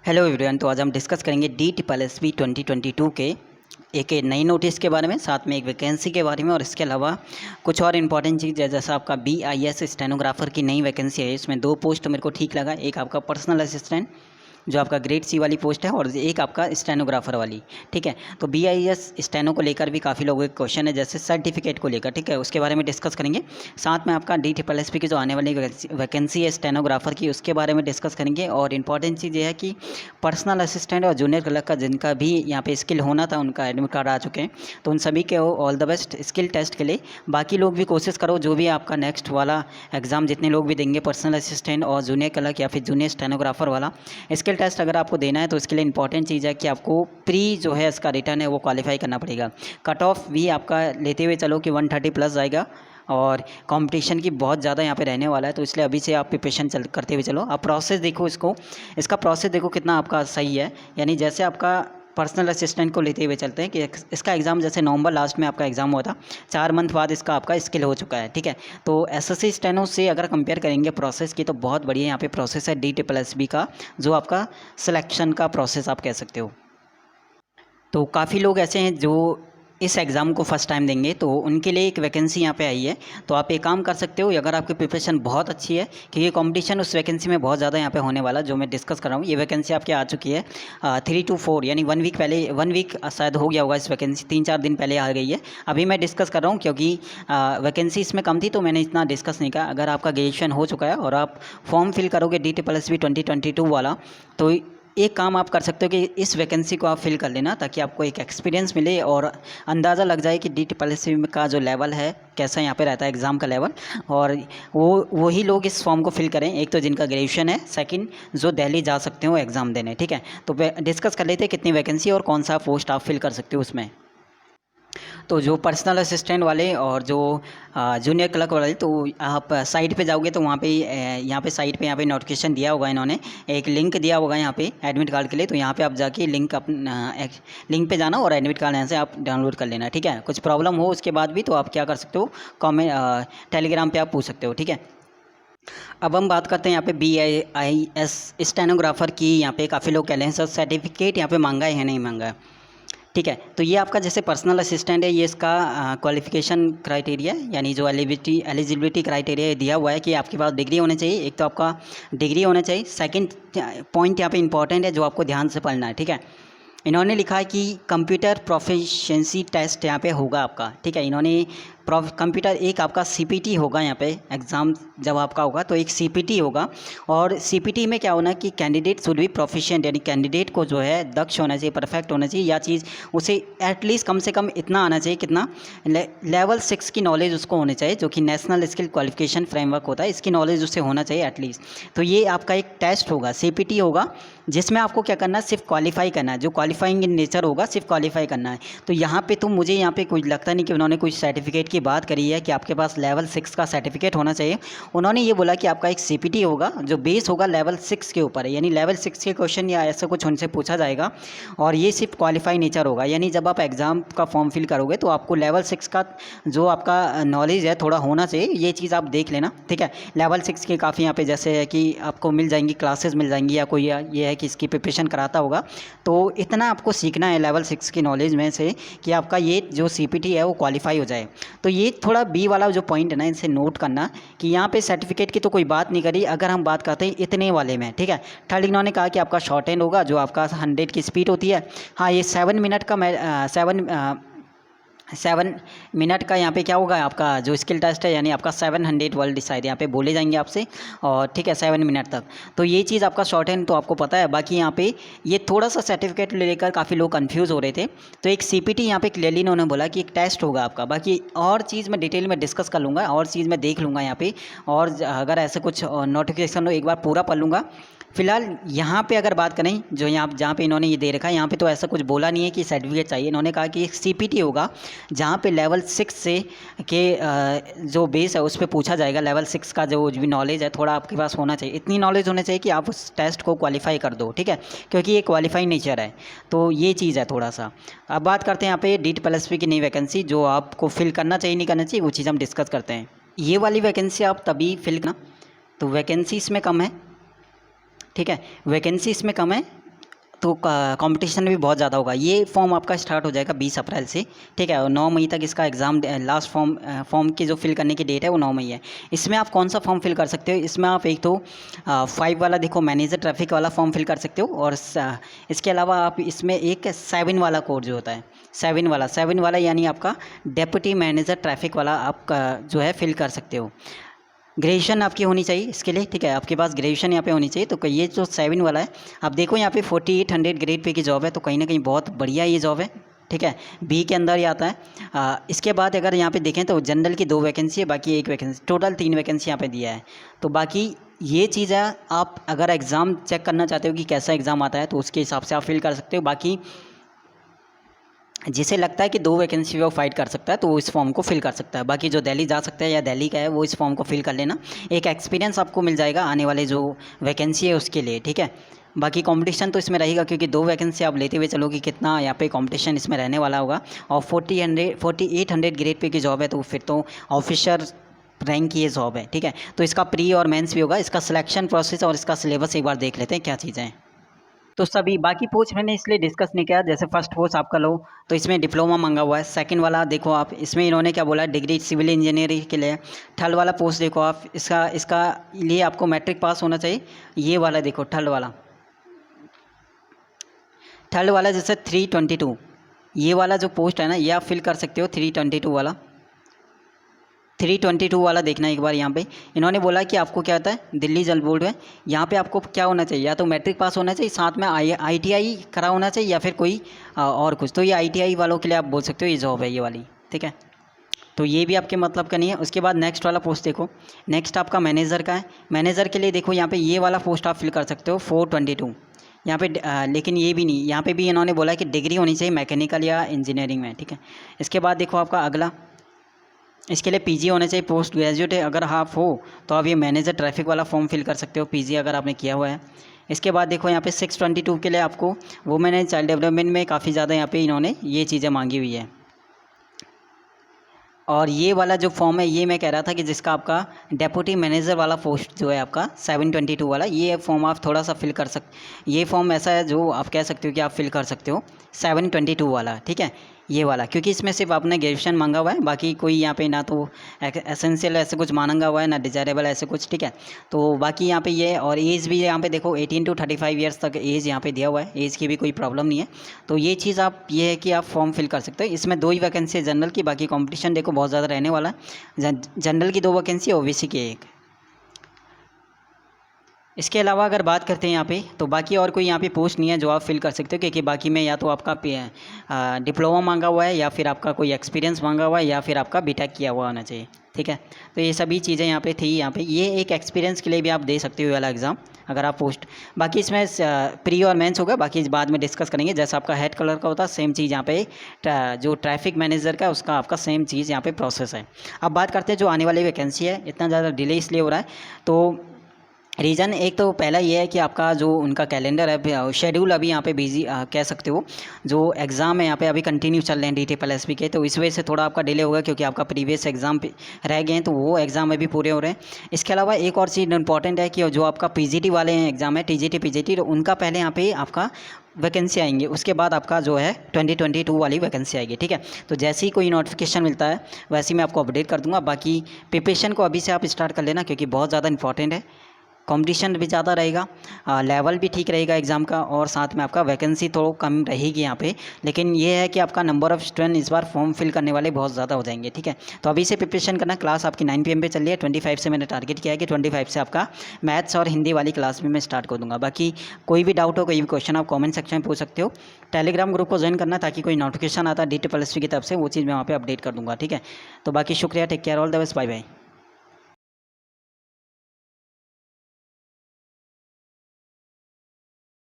Hello everyone. तो आज हम डिस्कस करेंगे DSSB 2022 के एक नई नोटिस के बारे में, साथ में एक वैकेंसी के बारे में, और इसके अलावा कुछ और इम्पॉर्टेंट चीज़ है। जैसा आपका BIS स्टेनोग्राफर की नई वैकेंसी है, इसमें 2 पोस्ट मेरे को ठीक लगा। एक आपका पर्सनल असिस्टेंट जो आपका ग्रेड C वाली पोस्ट है, और एक आपका स्टेनोग्राफर वाली। ठीक है, तो BIS स्टेनो को लेकर भी काफ़ी लोगों के क्वेश्चन है, जैसे सर्टिफिकेट को लेकर। ठीक है, उसके बारे में डिस्कस करेंगे। साथ में आपका DSSB की जो आने वाली वैकेंसी है स्टेनोग्राफर की, उसके बारे में डिस्कस करेंगे। और इम्पॉर्टेंट चीज़ ये है कि पर्सनल असिस्टेंट और जूनियर क्लर्क का जिनका भी यहाँ पे स्किल होना था, उनका एडमिट कार्ड आ चुके हैं, तो उन सभी के all the best skill test के लिए। बाकी लोग भी कोशिश करो, जो भी आपका नेक्स्ट वाला एग्ज़ाम जितने लोग भी देंगे, पर्सनल असिस्टेंट और जूनियर क्लर्क या फिर जूनियर स्टेनोग्राफर वाला स्किल टेस्ट अगर आपको देना है, तो इसके लिए इंपॉर्टेंट चीज़ है कि आपको प्री जो है इसका रिटर्न है वो क्वालिफाई करना पड़ेगा। कट ऑफ भी आपका लेते हुए चलो कि 130 प्लस जाएगा, और कंपटीशन की बहुत ज़्यादा यहाँ पे रहने वाला है, तो इसलिए अभी से आप प्रिपरेशन करते हुए चलो। आप प्रोसेस देखो, इसका प्रोसेस देखो कितना आपका सही है। यानी जैसे आपका पर्सनल असिस्टेंट को लेते हुए चलते हैं कि इसका एग्ज़ाम जैसे नवंबर लास्ट में आपका एग्ज़ाम हुआ था, 4 मंथ बाद इसका आपका स्किल हो चुका है। ठीक है, तो SSC स्टेनो से अगर कंपेयर करेंगे प्रोसेस की, तो बहुत बढ़िया यहाँ पे प्रोसेस है DSSB का, जो आपका सिलेक्शन का प्रोसेस आप कह सकते हो। तो काफ़ी लोग ऐसे हैं जो इस एग्ज़ाम को फर्स्ट टाइम देंगे, तो उनके लिए एक वैकेंसी यहाँ पे आई है। तो आप एक काम कर सकते हो, अगर आपकी प्रिपरेशन बहुत अच्छी है, क्योंकि कंपटीशन उस वैकेंसी में बहुत ज़्यादा यहाँ पे होने वाला, जो मैं डिस्कस कर रहा हूँ। ये वैकेंसी आपकी आ चुकी है 3 to 4 यानी 1 वीक पहले, 1 वीक शायद हो गया होगा इस वैकेंसी, 3-4 दिन पहले आ गई है। अभी मैं डिस्कस कर रहा हूँ क्योंकि वैकेंसी इसमें कम थी, तो मैंने इतना डिस्कस नहीं किया। अगर आपका ग्रेजुएशन हो चुका है और आप फॉर्म फिल करोगे DSSB 2022 वाला, तो एक काम आप कर सकते हो कि इस वैकेंसी को आप फिल कर लेना, ताकि आपको एक एक्सपीरियंस मिले और अंदाज़ा लग जाए कि DSSB का जो लेवल है कैसा यहाँ पे रहता है एग्ज़ाम का लेवल। और वही लोग इस फॉर्म को फिल करें, एक तो जिनका ग्रेजुएशन है, सेकंड जो दिल्ली जा सकते हो एग्ज़ाम देने। ठीक है, तो डिस्कस कर लेते हैं कितनी वैकेंसी और कौन सा पोस्ट आप फिल कर सकते हो उसमें। तो जो पर्सनल असिस्टेंट वाले और जो जूनियर क्लर्क वाले, तो आप साइट पे जाओगे तो वहाँ पे यहाँ पे साइट पे यहाँ पे नोटिफिकेशन दिया होगा, इन्होंने एक लिंक दिया होगा यहाँ पे एडमिट कार्ड के लिए। तो यहाँ पे आप जाके लिंक पे जाना और एडमिट कार्ड यहाँ से आप डाउनलोड कर लेना। ठीक है, कुछ प्रॉब्लम हो उसके बाद भी तो आप क्या कर सकते हो, कमेंट टेलीग्राम पर आप पूछ सकते हो। ठीक है, अब हम बात करते हैं यहाँ पे BIS स्टेनोग्राफर की। यहाँ पे काफ़ी लोग कह रहे हैं सर सर्टिफिकेट यहाँ पे मांगा है नहीं मांगा है। ठीक है, तो ये आपका जैसे पर्सनल असिस्टेंट है, ये इसका क्वालिफिकेशन क्राइटेरिया यानी जो एलिजिबिलिटी क्राइटेरिया दिया हुआ है कि आपके पास डिग्री होनी चाहिए। एक तो आपका डिग्री होना चाहिए, सेकंड पॉइंट यहाँ पे इंपॉर्टेंट है जो आपको ध्यान से पढ़ना है। ठीक है, इन्होंने लिखा है कि कंप्यूटर प्रोफिशिएंसी टेस्ट यहाँ पे होगा आपका। ठीक है, इन्होंने कंप्यूटर एक आपका CPT होगा यहाँ पे एग्ज़ाम जब आपका होगा, तो एक CPT होगा। और CPT में क्या होना है कि कैंडिडेट शुड बी प्रोफिशिएंट, यानी कैंडिडेट को जो है दक्ष होना चाहिए, परफेक्ट होना चाहिए, या चीज़ उसे एटलीस्ट कम से कम इतना आना चाहिए, कितना लेवल 6 की नॉलेज उसको होनी चाहिए, जो कि नेशनल स्किल क्वालिफिकेशन फ्रेमवर्क होता है, इसकी नॉलेज उससे होना चाहिए एटलीस्ट। तो ये आपका एक टेस्ट होगा, CPT होगा, जिसमें आपको क्या करना है, सिर्फ क्वालिफाई करना है, जो क्वालिफाइंग इन नेचर होगा, सिर्फ क्वालिफाई करना है। तो यहाँ पे तो मुझे यहाँ पे कोई लगता नहीं कि उन्होंने कोई सर्टिफिकेट की बात करी है कि आपके पास लेवल 6 का सर्टिफिकेट होना चाहिए। उन्होंने ये बोला कि आपका एक CPT होगा जो बेस होगा लेवल 6 के ऊपर है, यानी लेवल 6 के क्वेश्चन या ऐसा कुछ उनसे पूछा जाएगा, और ये सिर्फ क्वालिफाई नेचर होगा। यानी जब आप एग्ज़ाम का फॉर्म फिल करोगे तो आपको लेवल 6 का जो आपका नॉलेज है थोड़ा होना चाहिए, ये चीज़ आप देख लेना। ठीक है, लेवल 6 के काफ़ी यहाँ पे जैसे है कि आपको मिल जाएंगी क्लासेस, मिल जाएंगी, या कोई ये है कि इसकी प्रिपरेशन कराता होगा, तो इतना आपको सीखना है लेवल 6 की नॉलेज में से कि आपका ये जो CPT है वो क्वालिफाई हो जाए। तो ये थोड़ा B वाला जो पॉइंट है ना, इनसे नोट करना कि यहाँ पे सर्टिफिकेट की तो कोई बात नहीं करी। अगर हम बात करते हैं इतने वाले में, ठीक है, थर्ड इन्होंने कहा कि आपका शॉर्ट हैंड होगा, जो आपका 100 की स्पीड होती है। हाँ, ये 7 मिनट का 7 मिनट का यहाँ पे क्या होगा आपका जो स्किल टेस्ट है, यानी आपका 700 वर्ड डिसाइड यहाँ पे बोले जाएंगे आपसे, और ठीक है 7 मिनट तक। तो ये चीज़ आपका शॉर्ट हैंड तो आपको पता है। बाकी यहाँ पे ये थोड़ा सा सर्टिफिकेट लेकर काफ़ी लोग कंफ्यूज हो रहे थे, तो एक CPT यहाँ पे क्लियरली इन्होंने बोला कि एक टेस्ट होगा आपका। बाकी और चीज़ मैं डिटेल में डिस्कस कर लूँगा, और चीज़ मैं देख लूँगा यहाँ पे, और अगर ऐसे कुछ नोटिफिकेशन हो एक बार पूरा पढ़ लूँगा। फिलहाल यहाँ पे अगर बात करें जो यहाँ जहाँ पे इन्होंने ये दे रखा है, यहाँ पे तो ऐसा कुछ बोला नहीं है कि सर्टिफिकेट चाहिए। इन्होंने कहा कि एक CPT होगा जहाँ पे लेवल 6 से के जो बेस है उस पर पूछा जाएगा। लेवल 6 का जो भी नॉलेज है थोड़ा आपके पास होना चाहिए, इतनी नॉलेज होना चाहिए कि आप उस टेस्ट को क्वालिफाई कर दो। ठीक है, क्योंकि ये क्वालिफाई नेचर है, तो ये चीज़ है थोड़ा सा। अब बात करते हैं यहाँ पे DSSB की नई वैकेंसी, जो आपको फिल करना चाहिए नहीं करना चाहिए, वो चीज़ हम डिस्कस करते हैं। ये वाली वैकेंसी आप तभी फिल करना, तो वैकेंसी इसमें कम है। ठीक है, वैकेंसी इसमें कम है, तो कंपटीशन भी बहुत ज़्यादा होगा। ये फॉर्म आपका स्टार्ट हो जाएगा 20 अप्रैल से, ठीक है, और 9 मई तक इसका एग्ज़ाम लास्ट फॉर्म की जो फिल करने की डेट है वो 9 मई है। इसमें आप कौन सा फॉर्म फिल कर सकते हो, इसमें आप एक तो 5 वाला देखो मैनेजर ट्रैफिक वाला फॉर्म फिल कर सकते हो, और इसके अलावा आप इसमें एक 7 वाला कोड जो होता है, 7 वाला यानी आपका डेप्यूटी मैनेजर ट्रैफिक वाला आप जो है फिल कर सकते हो। ग्रेजुएशन आपकी होनी चाहिए इसके लिए, ठीक है, आपके पास ग्रेजुएशन यहाँ पे होनी चाहिए। तो ये जो 7 वाला है, आप देखो यहाँ पे 4800 ग्रेड पे की जॉब है, तो कहीं ना कहीं बहुत बढ़िया ये जॉब है, ठीक है, बी के अंदर ही आता है। इसके बाद अगर यहाँ पे देखें तो जनरल की 2 वैकेंसी है, बाकी 1 वैकेंसी, टोटल 3 वैकेंसी यहाँ पे दिया है। तो बाकी ये चीज़ है, आप अगर एग्ज़ाम चेक करना चाहते हो कि कैसा एग्ज़ाम आता है तो उसके हिसाब से आप फिल कर सकते हो। बाकी जिसे लगता है कि 2 वैकेंसी वो फाइट कर सकता है तो वो इस फॉर्म को फिल कर सकता है। बाकी जो दिल्ली जा सकता है या दिल्ली का है वो इस फॉर्म को फिल कर लेना, एक एक्सपीरियंस आपको मिल जाएगा आने वाले जो वैकेंसी है उसके लिए, ठीक है। बाकी कंपटीशन तो इसमें रहेगा क्योंकि 2 वैकेंसी आप लेते हुए चलो कि कितना यहाँ पे कंपटीशन इसमें रहने वाला होगा। और 4800 ग्रेड पे की जॉब है, तो फिर तो ऑफिसर रैंक की ये जॉब है, ठीक है। तो इसका प्री और मेंस भी होगा। इसका सिलेक्शन प्रोसेस और इसका सिलेबस एक बार देख लेते हैं क्या चीज़ें हैं। तो सभी बाकी पोस्ट मैंने इसलिए डिस्कस नहीं किया, जैसे फर्स्ट पोस्ट आपका लो तो इसमें डिप्लोमा मांगा हुआ है। सेकंड वाला देखो आप, इसमें इन्होंने क्या बोला है, डिग्री सिविल इंजीनियरिंग के लिए। थर्ड वाला पोस्ट देखो आप, इसका लिए आपको मैट्रिक पास होना चाहिए। ये वाला देखो थर्ड वाला जैसे 322, ये वाला जो पोस्ट है ना ये आप फिल कर सकते हो। 322 वाला देखना एक बार। यहाँ पे इन्होंने बोला कि आपको क्या होता है, दिल्ली जल बोर्ड है, यहाँ पे आपको क्या होना चाहिए, या तो मैट्रिक पास होना चाहिए, साथ में ITI करा होना चाहिए, या फिर कोई और कुछ। तो ये ITI वालों के लिए आप बोल सकते हो ये जॉब है ये वाली, ठीक है। तो ये भी आपके मतलब का नहीं है। उसके बाद नेक्स्ट वाला पोस्ट देखो, नेक्स्ट आपका मैनेजर का है। मैनेजर के लिए देखो यहाँ पे ये वाला पोस्ट आप फिल कर सकते हो 422 यहाँ पे। लेकिन ये भी नहीं, यहाँ पे भी इन्होंने बोला है कि डिग्री होनी चाहिए मैकेनिकल या इंजीनियरिंग में, ठीक है। इसके बाद देखो आपका अगला, इसके लिए PG होना चाहिए, पोस्ट ग्रेजुएट है अगर आप हो तो आप ये मैनेजर ट्रैफिक वाला फॉर्म फिल कर सकते हो, PG अगर आपने किया हुआ है। इसके बाद देखो यहाँ पे 622 के लिए आपको वुमेन एंड चाइल्ड डेवलपमेंट में काफ़ी ज़्यादा यहाँ पे इन्होंने ये चीज़ें मांगी हुई है। और ये वाला जो फॉर्म है ये मैं कह रहा था कि जिसका आपका डेप्यूटी मैनेजर वाला पोस्ट जो है आपका 722 वाला, ये फॉर्म आप थोड़ा सा फिल कर ये फॉर्म ऐसा है जो आप कह सकते हो कि आप फिल कर सकते हो 722 वाला, ठीक है, ये वाला। क्योंकि इसमें सिर्फ आपने ग्रेजुएशन मांगा हुआ है, बाकी कोई यहाँ पे ना तो एसेंशियल ऐसे कुछ मांगा हुआ है ना डिजायरेबल ऐसे कुछ, ठीक है। तो बाकी यहाँ पे ये, और एज भी यहाँ पे देखो 18 to 35 ईयर्स तक एज यहाँ पे दिया हुआ है, एज की भी कोई प्रॉब्लम नहीं है। तो ये चीज़ आप, ये है कि आप फॉर्म फिल कर सकते हो। इसमें 2 ही वैकेंसी है जनरल की, बाकी कॉम्पिटिशन देखो बहुत ज़्यादा रहने वाला है। जनरल की 2 वैकेंसी, OBC की 1। इसके अलावा अगर बात करते हैं यहाँ पे, तो बाकी और कोई यहाँ पे पोस्ट नहीं है जो आप फिल कर सकते हो, क्योंकि बाकी में या तो आपका डिप्लोमा मांगा हुआ है, या फिर आपका कोई एक्सपीरियंस मांगा हुआ है, या फिर आपका BTech किया हुआ होना चाहिए, ठीक है। तो ये सभी चीज़ें यहाँ पे थी। यहाँ पे ये एक एक्सपीरियंस के लिए भी आप दे सकते हो वाला एग्ज़ाम अगर आप पोस्ट। बाकी इसमें प्री और मेंस होगा, बाकी बाद में डिस्कस करेंगे। जैसा आपका हेड कलर का होता है सेम चीज़ यहाँ पे जो ट्रैफिक मैनेजर का उसका आपका सेम चीज़ यहाँ पे प्रोसेस है। अब बात करते हैं जो आने वाली वैकेंसी है, इतना ज़्यादा डिले इसलिए हो रहा है, तो रीज़न एक तो पहला ये है कि आपका जो उनका कैलेंडर है, शेड्यूल अभी यहाँ पे बिजी कह सकते हो। जो एग्ज़ाम है यहाँ पे अभी कंटिन्यू चल रहे हैं DTPLSB के, तो इस वजह से थोड़ा आपका डिले होगा, क्योंकि आपका प्रीवियस एग्ज़ाम रह गए हैं तो वो एग्ज़ाम अभी पूरे हो रहे हैं। इसके अलावा एक और चीज़ इंपॉर्टेंट है कि जो आपका PGT वाले एग्ज़ाम है, TGT PGT, तो उनका पहले यहाँ पे आपका वैकेंसी आएंगे, उसके बाद आपका जो है 2022 वाली वैकेंसी आएगी, ठीक है। तो जैसे ही कोई नोटिफिकेशन मिलता है वैसे ही मैं आपको अपडेट कर दूँगा। बाकी प्रिपरेशन को अभी से आप स्टार्ट कर लेना, क्योंकि बहुत ज़्यादा इंपॉर्टेंट है। कंपटीशन भी ज़्यादा रहेगा, लेवल भी ठीक रहेगा एग्ज़ाम का, और साथ में आपका वैकेंसी तो कम रहेगी यहाँ पे। लेकिन ये है कि आपका नंबर ऑफ़ स्टूडेंट इस बार फॉर्म फिल करने वाले बहुत ज़्यादा हो जाएंगे, ठीक है। तो अभी से प्रिपरेशन करना। क्लास आपकी 9 PM पे चल रही है, 25 से मैंने टारगेट किया है कि 25 से आपका मैथ्स और हिंदी वाली क्लास भी मैं स्टार्ट कर दूँगा। बाकी कोई भी डाउट हो, कोई भी क्वेश्चन आप कॉमेंट सेक्शन में पूछ सकते हो। टेलीग्राम ग्रुप को ज्वाइन करना, ताकि कोई नोटिफिकेशन आता है DTPLSB की तरफ से, वो चीज़ मैं वहाँ पर अपडेट कर दूँगा, ठीक है। तो बाकी शुक्रिया, take care, all the best, bye bye.